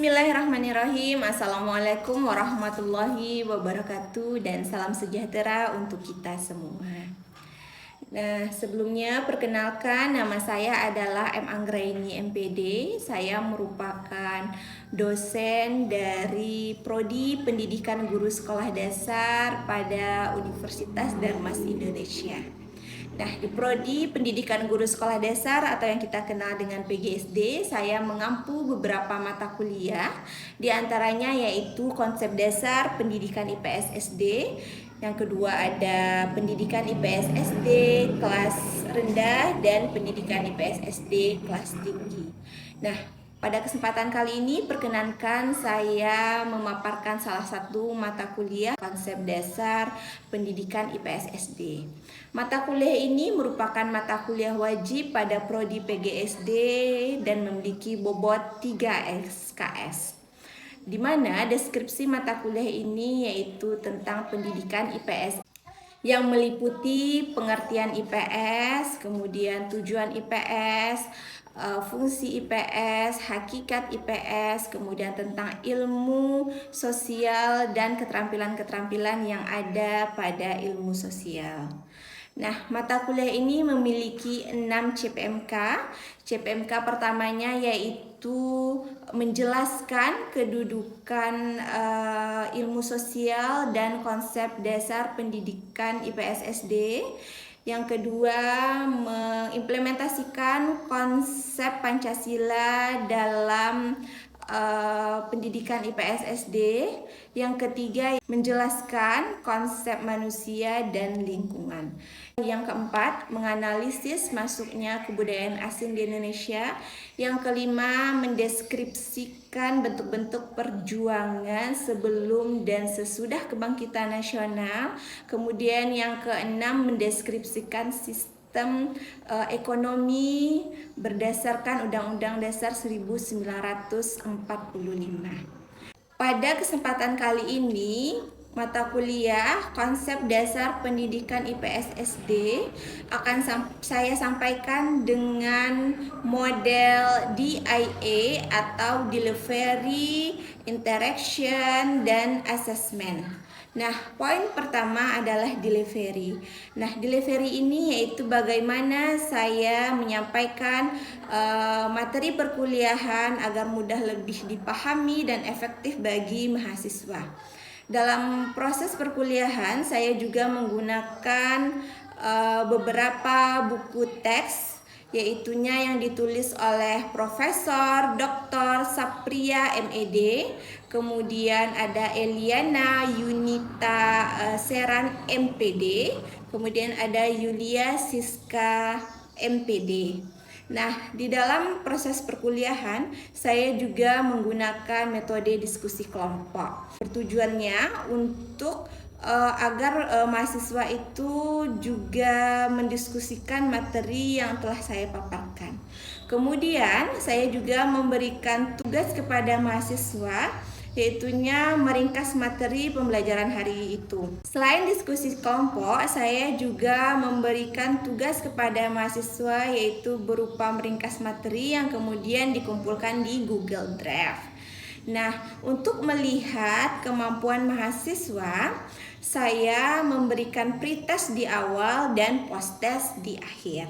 Bismillahirrahmanirrahim. Assalamualaikum warahmatullahi wabarakatuh dan salam sejahtera untuk kita semua. Nah, sebelumnya perkenalkan, nama saya adalah M. Anggraini MPD. Saya merupakan dosen dari Prodi Pendidikan Guru Sekolah Dasar pada Universitas Darmas Indonesia. Nah, di Prodi Pendidikan Guru Sekolah Dasar atau yang kita kenal dengan PGSD, saya mengampu beberapa mata kuliah, di antaranya yaitu konsep dasar pendidikan IPS SD, yang kedua ada pendidikan IPS SD kelas rendah dan pendidikan IPS SD kelas tinggi. Nah, pada kesempatan kali ini perkenankan saya memaparkan salah satu mata kuliah konsep dasar pendidikan IPS SD. Mata kuliah ini merupakan mata kuliah wajib pada Prodi PGSD dan memiliki bobot 3 SKS. Di mana deskripsi mata kuliah ini yaitu tentang pendidikan IPS yang meliputi pengertian IPS, kemudian tujuan IPS, fungsi IPS, hakikat IPS, kemudian tentang ilmu sosial dan keterampilan-keterampilan yang ada pada ilmu sosial. Nah, mata kuliah ini memiliki 6 CPMK. CPMK pertamanya yaitu menjelaskan kedudukan ilmu sosial dan konsep dasar pendidikan IPS SD. Yang kedua, mengimplementasikan konsep Pancasila dalam pendidikan IPS SD. Yang ketiga, menjelaskan konsep manusia dan lingkungan. Yang keempat, menganalisis masuknya kebudayaan asing di Indonesia. Yang kelima, mendeskripsikan bentuk-bentuk perjuangan sebelum dan sesudah kebangkitan nasional. Kemudian yang keenam, mendeskripsikan sistem ekonomi berdasarkan Undang-Undang Dasar 1945. Pada kesempatan kali ini, mata kuliah konsep dasar pendidikan IPS SD akan saya sampaikan dengan model DIA atau Delivery, Interaction, dan Assessment. Nah, poin pertama adalah delivery. Nah, delivery ini yaitu bagaimana saya menyampaikan materi perkuliahan agar mudah lebih dipahami dan efektif bagi mahasiswa. Dalam proses perkuliahan, saya juga menggunakan beberapa buku teks, yaitunya yang ditulis oleh Profesor Dr. Sapria MED, kemudian ada Eliana Yunita Seran MPD, kemudian ada Yulia Siska MPD. Nah, di dalam proses perkuliahan, saya juga menggunakan metode diskusi kelompok. Bertujuannya untuk agar mahasiswa itu juga mendiskusikan materi yang telah saya paparkan. Kemudian, saya juga memberikan tugas kepada mahasiswa, yaitunya meringkas materi pembelajaran hari itu. Selain diskusi kelompok, saya juga memberikan tugas kepada mahasiswa yaitu berupa meringkas materi yang kemudian dikumpulkan di Google Drive. Nah, untuk melihat kemampuan mahasiswa, saya memberikan pretest di awal dan posttest di akhir.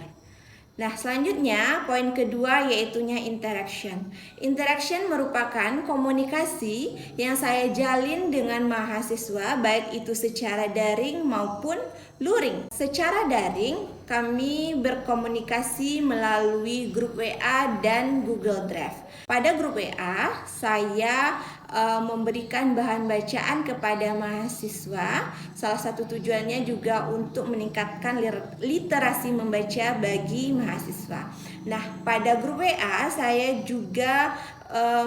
Nah, selanjutnya poin kedua yaitunya interaction. Interaction merupakan komunikasi yang saya jalin dengan mahasiswa baik itu secara daring maupun luring. Secara daring, kami berkomunikasi melalui grup WA dan Google Drive. Pada grup WA, saya memberikan bahan bacaan kepada mahasiswa. Salah satu tujuannya juga untuk meningkatkan literasi membaca bagi mahasiswa. Nah, pada grup WA saya juga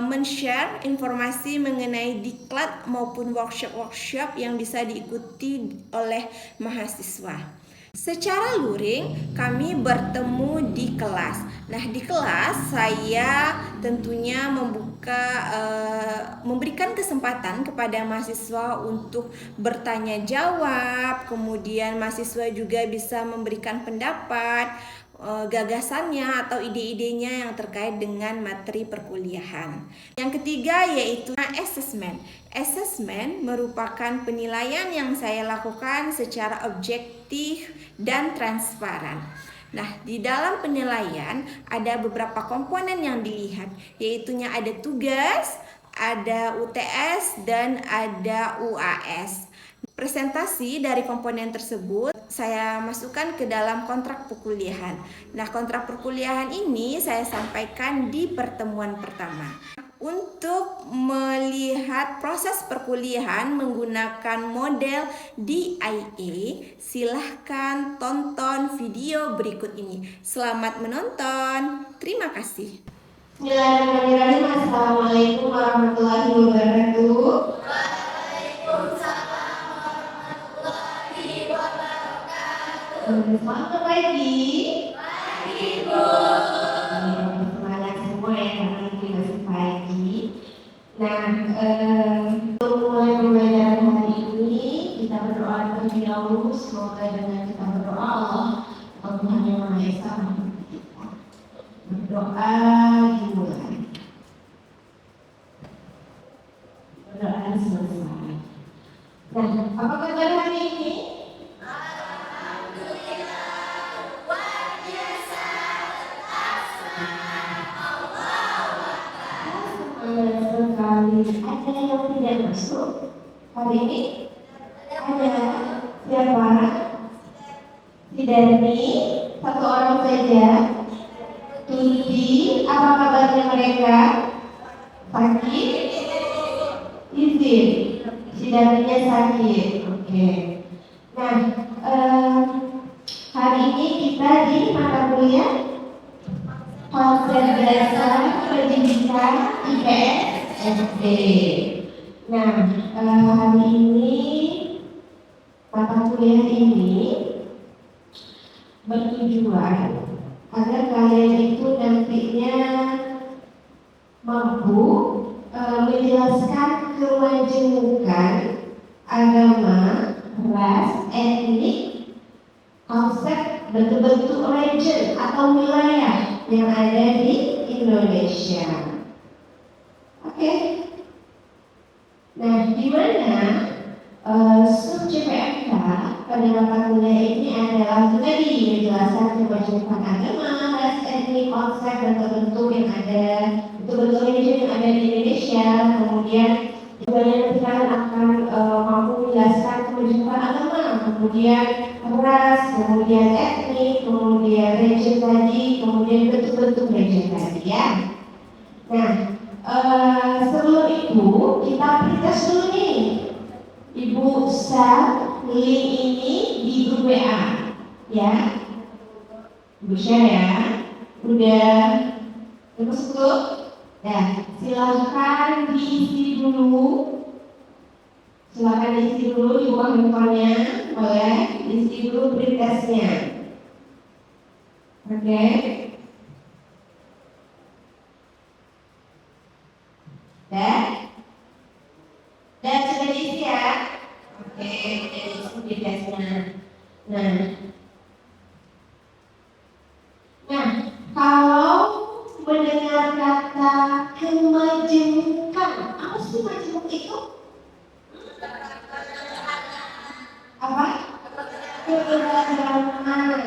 men-share informasi mengenai diklat maupun workshop-workshop yang bisa diikuti oleh mahasiswa. Secara luring, kami bertemu di kelas. Nah, di kelas saya tentunya memberikan kesempatan kepada mahasiswa untuk bertanya jawab. Kemudian mahasiswa juga bisa memberikan pendapat. gagasannya atau ide-idenya yang terkait dengan materi perkuliahan. Yang ketiga yaitu assessment. Assessment merupakan penilaian yang saya lakukan secara objektif dan transparan. Nah, di dalam penilaian ada beberapa komponen yang dilihat, yaitunya ada tugas, ada UTS, dan ada UAS. Presentasi dari komponen tersebut saya masukkan ke dalam kontrak perkuliahan. Nah, kontrak perkuliahan ini saya sampaikan di pertemuan pertama. Untuk melihat proses perkuliahan menggunakan model DIA, silahkan tonton video berikut ini. Selamat menonton. Terima kasih. Bismillahirrahmanirrahim. Assalamualaikum warahmatullahi wabarakatuh. Selamat pagi. Pagi, Bu. Semangat semua ya, karena ini masih pagi. Nah, untuk mulai pembelajaran hari ini, kita berdoa terlebih dahulu. Semoga dengan kita berdoa Allah Tuhan Yang Maha Esa memberkati kita. Berdoa dimulai. Berdoa selesai. Nah, apa kabar hari ini? Ada yang tidak masuk hari ini? Ada. Siapa? Sidani, satu orang saja. Tuti, apa kabarnya mereka? Sakit? Izin. Sidaninya sakit. Oke. Nah, hari ini kita di mata kuliah konsep dasar pendidikan IPS SD. Nah, hari ini mata kuliah ini bertujuan agar kalian itu nantinya mampu menjelaskan kemajemukan agama, ras, etnik, konsep bentuk-bentuk region atau wilayah yang ada di Indonesia. Oke. Nah, di mana sub CPMK pada mata kuliah ini adalah tadi menjelaskan kemajemukan agama, ras, etnik, konsep, bentuk-bentuk yang ada, bentuk-bentuk region yang ada di Indonesia. Kemudian nanti kalian akan mampu menjelaskan kemajemukan agama, kemudian ras, kemudian etnik, kemudian region tadi, kemudian bentuk-bentuk region tadi ya. Nah, sebelum itu kita pretest dulu nih. Ibu share link ini di grup WA ya. Ibu share ya. Udah masuk? Nah, silahkan diisi dulu. Silahkan diisi dulu di bawah handphonenya, boleh diisi dulu pretestnya. Oke. Dan sudah diisi ya. Oke, sudah diisi pretestnya. Nah, kalau mendengar kata kemajemukan, apa sih majemuk itu? Apa? Keberagaman.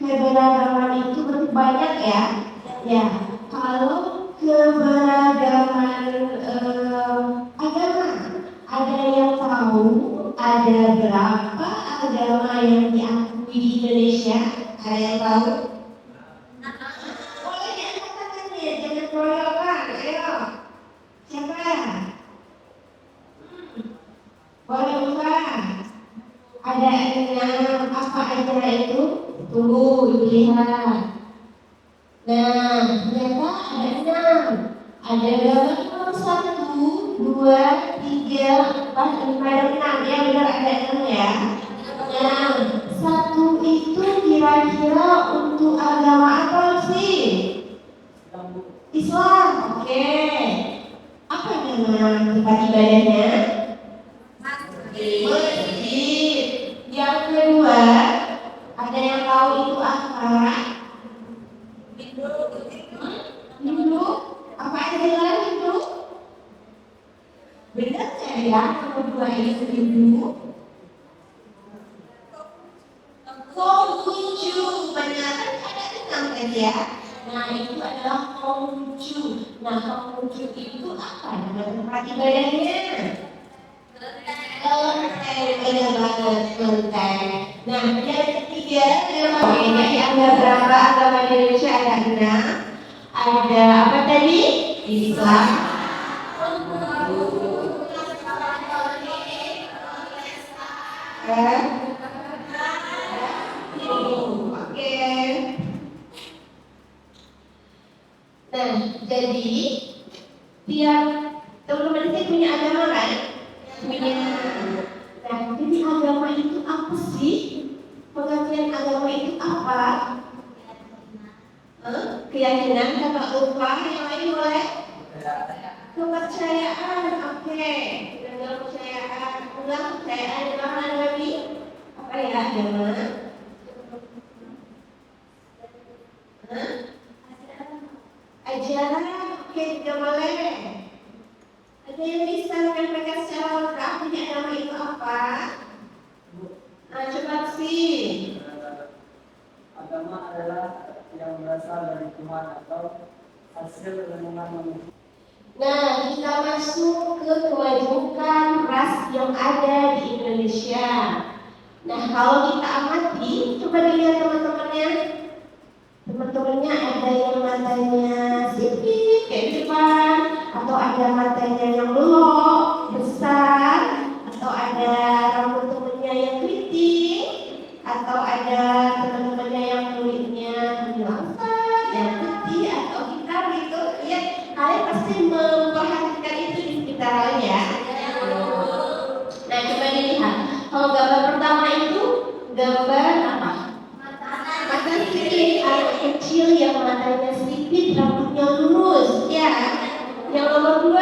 Keberagaman itu banyak ya. Ya, kalau keberagaman agama, ada yang tahu ada berapa agama yang diakui di Indonesia? Ada yang tahu? Boleh diangkat tangannya, jangan keroyokan. Ayo, siapa? Boleh buka. Ada 6, apa aja itu? Tunggu, lihat. Nah, ternyata ada 6. Ada berapa? 1, 2, 3, 4, 5, 6. Ya benar ada 6 ya. Nah, 1 itu kira-kira untuk agama apa sih? Islam. Oke. Apa nama tempat ibadahnya? Masjid. Yang kedua, ada yang tahu itu apa? ibu-ibu? Konghucu, benar kan ada enam kan ya? Nah itu adalah Konghucu. Nah Konghucu itu apa? Nama tempat ibadahnya? Kelenteng, benar banget, kelenteng. Nah yang ketiga, ini ada berapa agama di Indonesia? Ada 6. Ada apa tadi? Islam. Oke. Nah, jadi tiap teman-teman ini punya agama kan? Punya. Nah, jadi agama itu apa sih? Pengertian agama itu apa? Keyakinan, kata lupa, yang lain boleh? Kepercayaan, oke. Kepercayaan, ulang kepercayaan yang mana lagi? Apa ya agama? Ajaran, oke, juga boleh. Ada yang bisa menyampaikan secara lengkap jadi agama itu apa? Nah, coba sih. Agama adalah yang berasal dari Tuhan atau hasil renungan manusia. Nah, kita masuk ke kewajiban ras yang ada di Indonesia. Nah, kalau kita amati, coba dilihat teman-temannya. Teman-temannya ada yang matanya sipit kayak di depan, atau ada matanya yang belok besar, atau ada rambut temennya yang keriting, atau ada teman-temannya yang kulitnya langsat, yang putih atau hitam gitu. Ya, kalian pasti memperhatikan itu di sekitar kalian ya. Nah, coba dilihat. Kalau gambar pertama itu gambar apa? Mata sipit, anak kecil yang matanya sipit, rambutnya lurus, ya. Yang nomor 2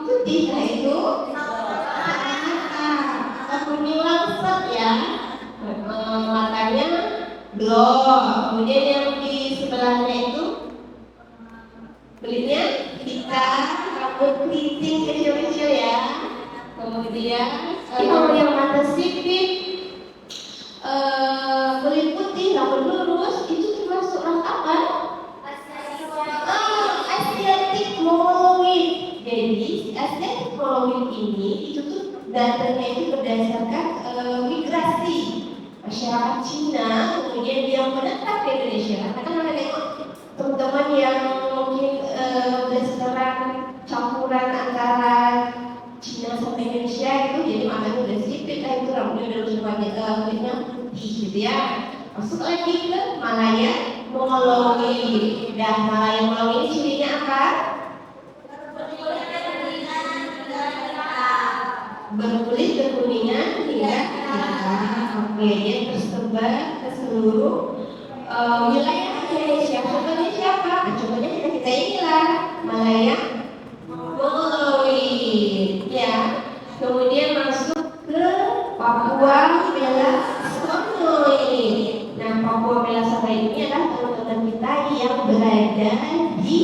putih, nah itu kuning langsat ya, matanya blok. Kemudian yang di sebelahnya itu kulitnya hitam, rambut keriting kecil-kecil ya. Kemudian kalau yang mata sipit, kulit putih, rambut lurus, itu termasuk ras apa? Asiatic Mongoloid. Jadi Asiatic Mongoloid ini itu tuh datanya itu berdasarkan migrasi masyarakat Cina, kemudian dia menetap di Indonesia. Karena ada teman-teman yang mungkin berdasarkan campuran antara Cina sama Indonesia itu, jadi matanya udah sipit, itu rambutnya udah lurus banyak, kulitnya putih gitu ya. Masuk lagi ke Malaya Mongoloid. Dah Malaya Mongoloid cirinya apa? Berkulit kekuningan hingga hitam. Oke, dia tersebar ke seluruh wilayah Indonesia. Contohnya siapa? Nah, contohnya kita inilah Malaya Mongoloid, ya. Kemudian masuk ke Papua Belasono ini. Nah, Papua Belasono ini adalah teman-teman kita yang berada di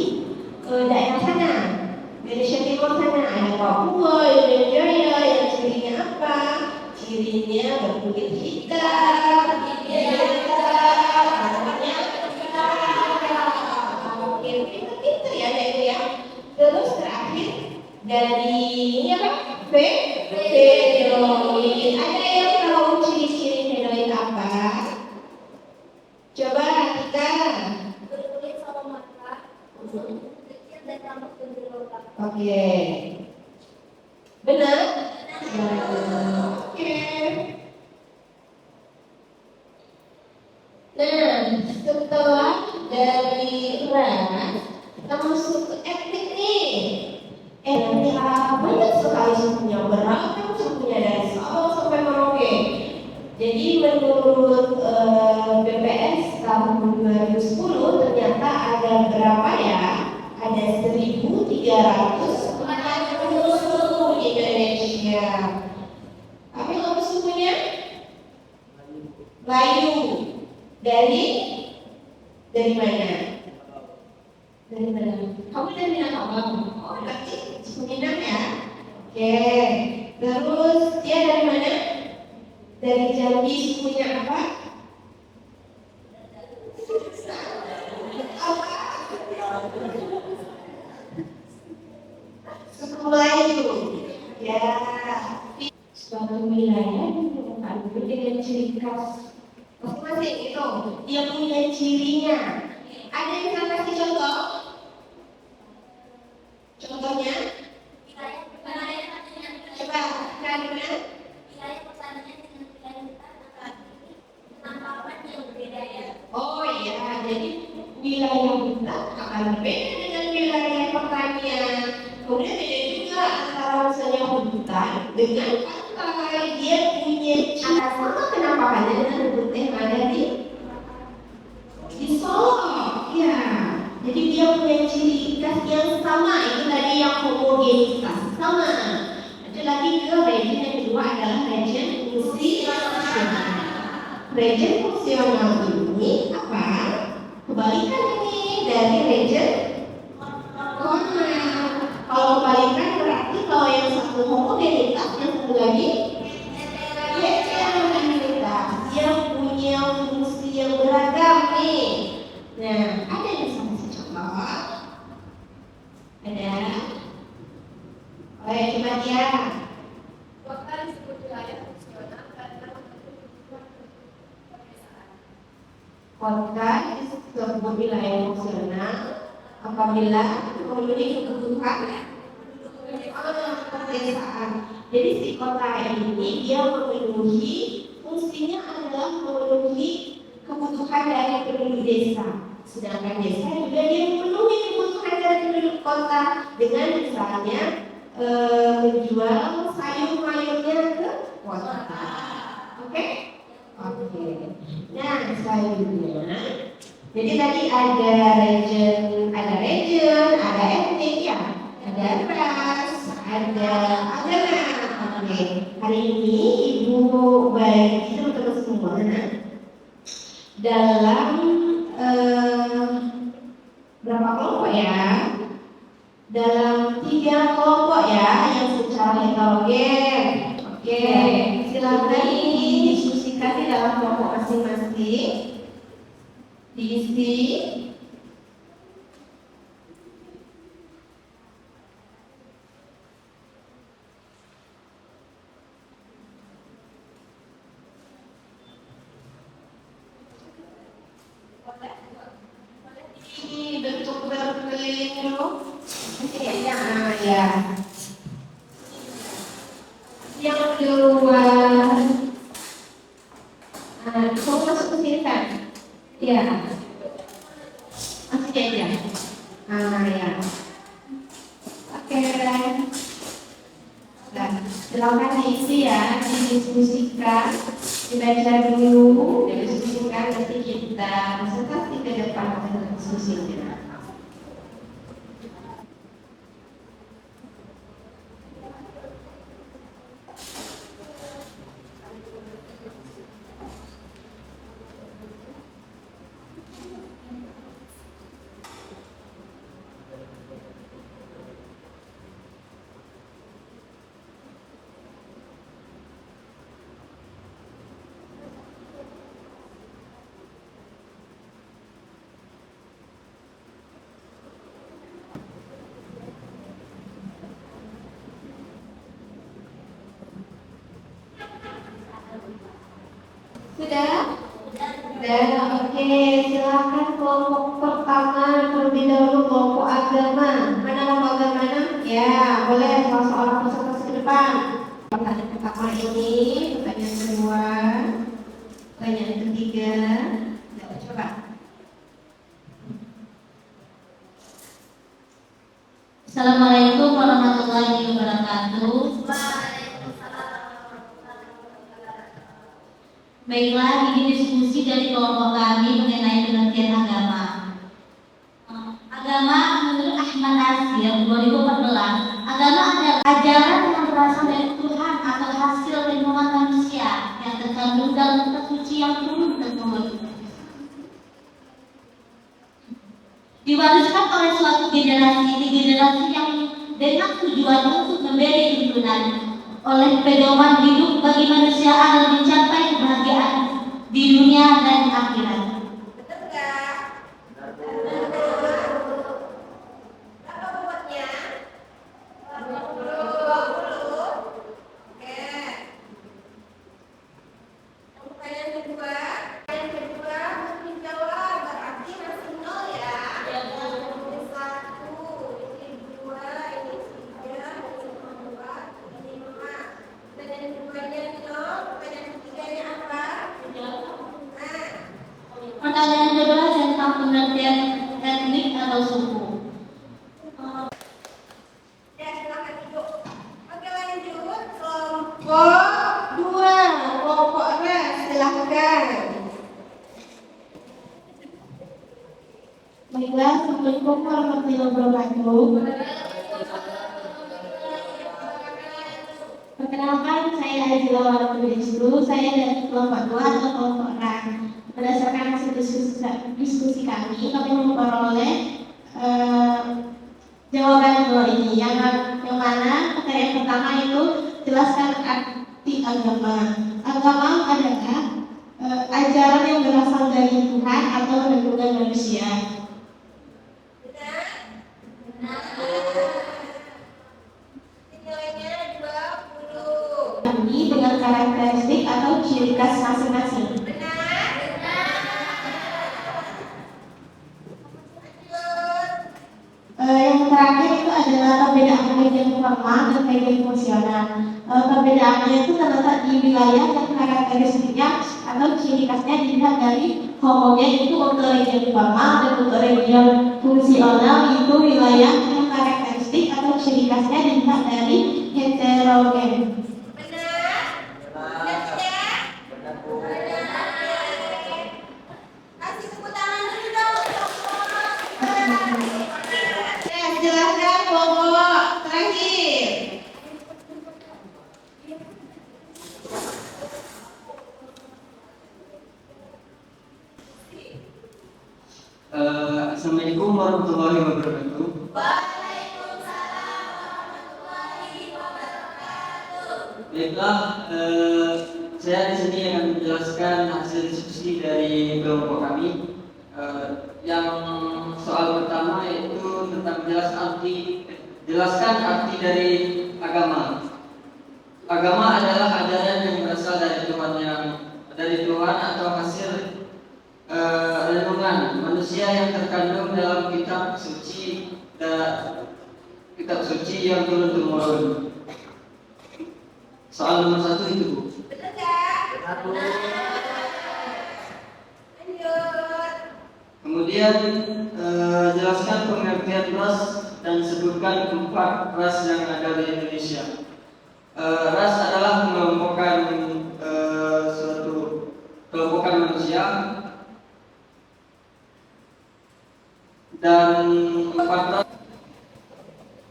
daerah sana, Indonesia Timur sana. Ada Papua, Indonesia yang cirinya apa? Cirinya berkulit hitam, rambutnya mungkin pintar ya itu ya. Terus terakhir dari ini apa? Vedoid. Ada yang tahu ciri-ciri vedoid apa? Coba kita. Berkulit sama mata, kecil dan rambut cenderung. Oke. Benar? Oke. Nah, setelah dari ras, kita masuk ke etnik nih. Etnik banyak sekali sukunya, beragam sukunya dari Sabang sampai Merauke. Jadi menurut BPS tahun 2010 ternyata ada berapa ya? Ada 1.340 suku di Indonesia. Apa nama sukunya? Melayu. Dari mana? Dari mana? Kamu dari Minangkabau. Oh, berarti Sumedang ya. Oke. Terus dia dari mana? Dari Jambi, sukunya apa? Apa? Suku Melayu. Ya. Suatu wilayah dibutuhkan dengan ciri khas masing-masing itu. Dia punya cirinya. Ada yang bisa kasih contoh? Contohnya? Coba, karena oh iya, jadi wilayah hutan akan berbeda dengan wilayah pertanian. Kemudian beda juga antara misalnya hutan dengan pantai. Dia punya ciri sama, kenapa? Karena dengan hutan yang ada di Solo. Ya, jadi dia punya ciri khas yang sama. Itu tadi yang homogenitas sama. Ada lagi ke region yang kedua adalah region fungsional. Region fungsional ini apa? Kebalikan ini dari region formal. Kalau kebalikan berarti kalau yang satu homogenitas, yang satu lagi heterogenitas. Dia punya fungsi yang beragam nih. Nah, ada yang bisa kasih contoh? Ada? Oke, coba dia. Kota disebut wilayah fungsional karena Kota disebut wilayah fungsional apabila memenuhi kebutuhan pedesaan. Jadi si kota ini dia memenuhi fungsinya adalah memenuhi kebutuhan dari penduduk desa. Sedangkan desa juga dia memenuhi kebutuhan dari penduduk kota dengan misalnya menjual sayur-mayurnya ke kota. Oke? Oke. Nah, selanjutnya, jadi tadi ada region, ada etnik ya, ada ras, ada agama. Oke. Hari ini Ibu bagi teman-teman semua dalam berapa kelompok ya? Dalam 3 kelompok ya, yang secara heterogen. Oke, silakan didiskusikan di dalam kelompok masing-masing. Diisi. Bentuk berkeliling dulu. Ya. Yang kedua, kamu masuk ke sini kan? Ya. Masuk aja. Ya. Oke. Nah, silakan diisi ya, didiskusikan, dibaca dulu, didiskusikan, nanti kita presentasi ke depan hasil diskusinya. Sudah? Sudah, oke. Silakan kelompok pertama terlebih dahulu, kelompok agama. Mana kelompok agama? Ya, boleh salah seorang presentasi ke depan. Pertanyaan pertama ini, pertanyaan kedua, pertanyaan ketiga. Ya, coba. Assalamualaikum warahmatullahi wabarakatuh. Baiklah, ini diskusi dari kelompok kami mengenai pengertian agama. Agama menurut Ahmad Nasir 2014, agama adalah ajaran yang berasal dari Tuhan atau hasil renungan manusia yang terkandung dalam kitab suci yang turun tersebut. Diwariskan oleh suatu generasi yang dengan tujuan untuk memberi tuntunan oleh pedoman hidup bagi manusia agar mencapai kebahagiaan di dunia dan akhirat. Betul nggak? Berapa bobotnya? 20. Oke. Pertanyaan kedua. Pertanyaan kedua mungkin jawab berarti masih 0 ya. Ini 1, ini 2, ini 3, ini 4, ini 5. Pertanyaan keduanya 0. Pertanyaan ketiganya apa? Nah. Pertanyaan kedua tentang pengertian etnik atau suku. Ya, silakan Ibu. Oke, lanjut. Kelompok 2, kelompok ras, silakan. Baiklah, Assalamualaikum warahmatullahi wabarakatuh. Perkenalkan, saya Ajila Warahmatullahi. Saya dari kelompok 2 atau kelompok ras. Berdasarkan hasil diskusi kami memperoleh jawaban dua ini. Yang mana pertanyaan pertama itu jelaskan arti agama. Agama adalah ajaran yang berasal dari Tuhan atau renungan manusia. Nilainya 20. Ini dengan karakteristik atau ciri khas masing-masing. Yang terakhir itu adalah perbedaan bagian formal dan bagian fungsional. Perbedaannya itu terletak di wilayah dan karakteristiknya atau ciri khasnya dilihat dari homogen itu untuk region formal dan untuk region fungsional itu wilayah yang karakteristik atau ciri khasnya dilihat dari heterogen. Kasih tepuk tangan dulu dong. Silahkan kelompok terakhir. Assalamualaikum warahmatullahi wabarakatuh. Baiklah, saya di sini akan menjelaskan hasil diskusi dari kelompok kami. Yang soal pertama yaitu tentang jelaskan arti dari agama. Agama adalah ajaran yang berasal dari Tuhan atau hasil renungan manusia yang terkandung dalam kitab suci yang turun temurun. Soal nomor 1 itu, Bu. Betul nggak? Lanjut. Kemudian jelaskan pengertian ras dan sebutkan 4 ras yang ada di Indonesia. Ras adalah suatu kelompokan manusia, dan 4 ras.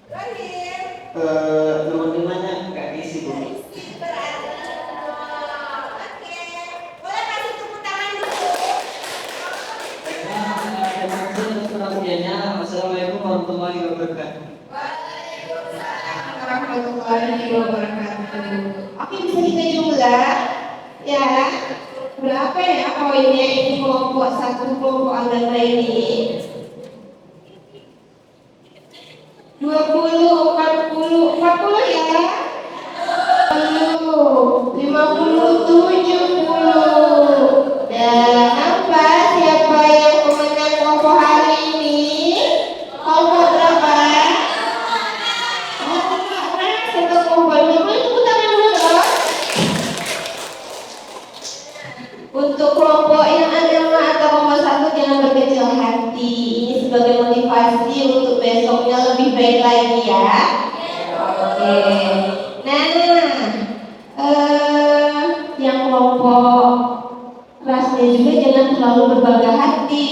Terakhir. Nomor 5-nya nggak diisi, Bu. Oke. Boleh kasih tepuk tangan dulu. Terima kasih atas perhatiannya. Wassalamualaikum warahmatullahi wabarakatuh. Warahmatullahi wabarakatuh. Oke, bisa kita jumlah ya. Berapa ya poinnya ini kelompok 1 kelompok agama ini? 20, 40 ya? 50, 70. Dan apa? Siapa yang pemenang kelompok hari ini? Kelompok berapa? Untuk kelompok 20 tepuk tangan dulu dong. Untuk kelompok yang agama atau kelompok 1 jangan berkecil hati. Ini sebagai motivasi untuk besoknya lebih baik lagi ya. Oke. Nah, yang kelompok rasnya juga jangan terlalu berbangga hati,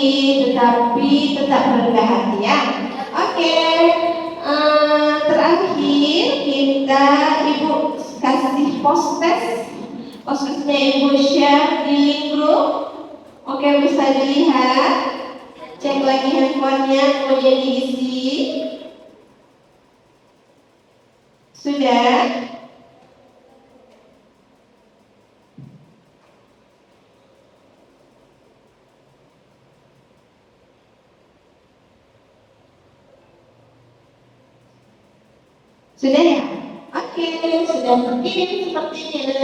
tetapi tetap rendah hati ya. Oke. Terakhir kita Ibu kasih postesnya Ibu share di link group. Oke, bisa dilihat. Cek lagi handphonenya, kemudian diisi. Sudah? Sudah ya? Oke, sudah terkirim sepertinya.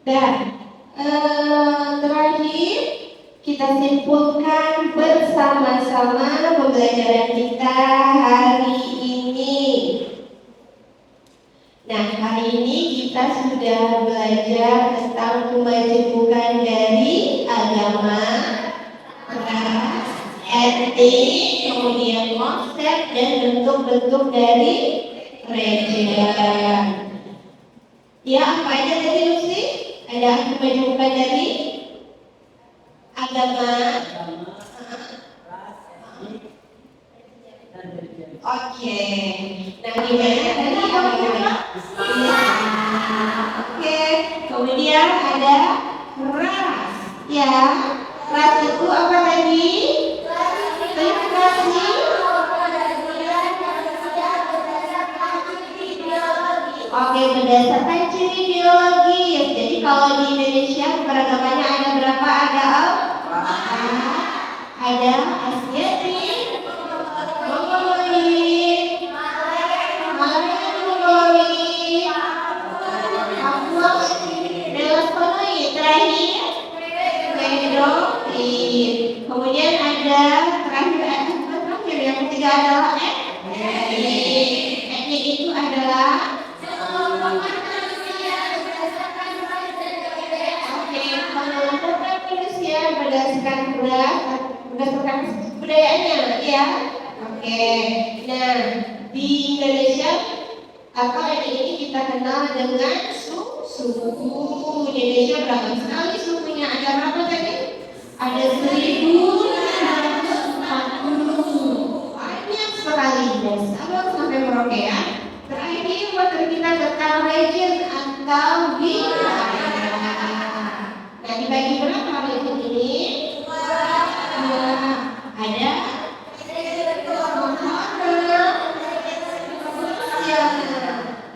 Dan terakhir kita simpulkan bersama-sama pembelajaran kita hari ini. Nah, hari ini kita sudah belajar tentang kemajemukan dari agama, ras, etnik, kemudian konsep dan bentuk-bentuk dari gereja. Ya, apa aja tadi Lucy? Ada kemajemukan dari agama. Oke. Nah, gimana tadi agamanya? Oke. Kemudian ada ras. Ya. Ras itu apa tadi? Terima kasih. Oke, berdasarkan ciri biologi. Jadi kalau di Indonesia keberagamannya ada berapa? Ada ada Asiatik, Mongolit, Mongolit, Melasponoid, terakhir Medoid. Kemudian ada terakhir yang ketiga adalah etnik. Etnik itu adalah menentukan manusia berdasarkan berdasarkan budayaannya, ya. Oke. Nah, di Indonesia atau ini kita kenal dengan suku. Di Indonesia beragam sekali sukunya. Ada berapa tadi? Ada 1.140. Banyak sekali dari Sabang sampai Merauke, ya. Terakhir materi kita tentang region atau wilayah. Nah, dibagi berapa region ini? Ada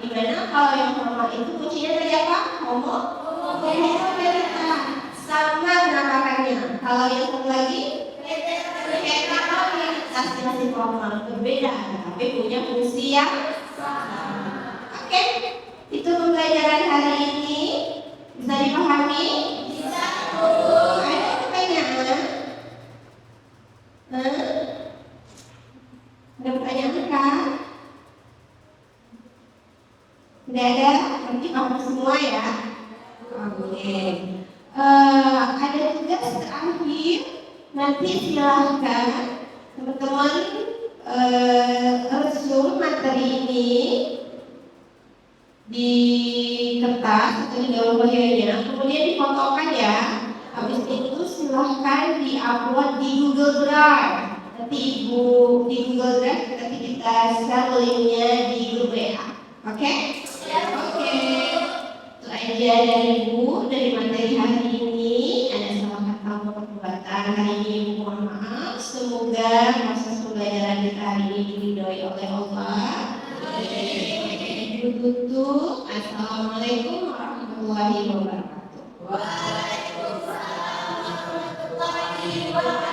di mana kalau yang formal itu kuncinya tadi apa? Homogenita. Sama namakannya. Kalau yang satu lagi masih formal, berbeda, tapi punya fungsi yang sama. Oke, itu pembelajaran hari ini. Bisa dipahami? Bisa. Ada pertanyaan? Ada pertanyaan kan? Tidak ada? Berarti paham semua ya? Oke. Ada tugas terakhir. Nanti silahkan teman-teman resum materi ini di kertas atau di dalam bagiannya, kemudian difotokan ya. Habis itu silahkan diupload di Google Drive. Nanti ibu di Google Drive nanti kita share linknya di grup WA. Oke? Oke. Itu aja dari ibu dari materi hari ini. Ada salah kata atau perbuatan hari ini ibu mohon maaf. Semoga proses pembelajaran kita hari ini diridhoi oleh Allah. Tutup. Assalamualaikum warahmatullahi wabarakatuh. Waalaikumsalam warahmatullahi wabarakatuh.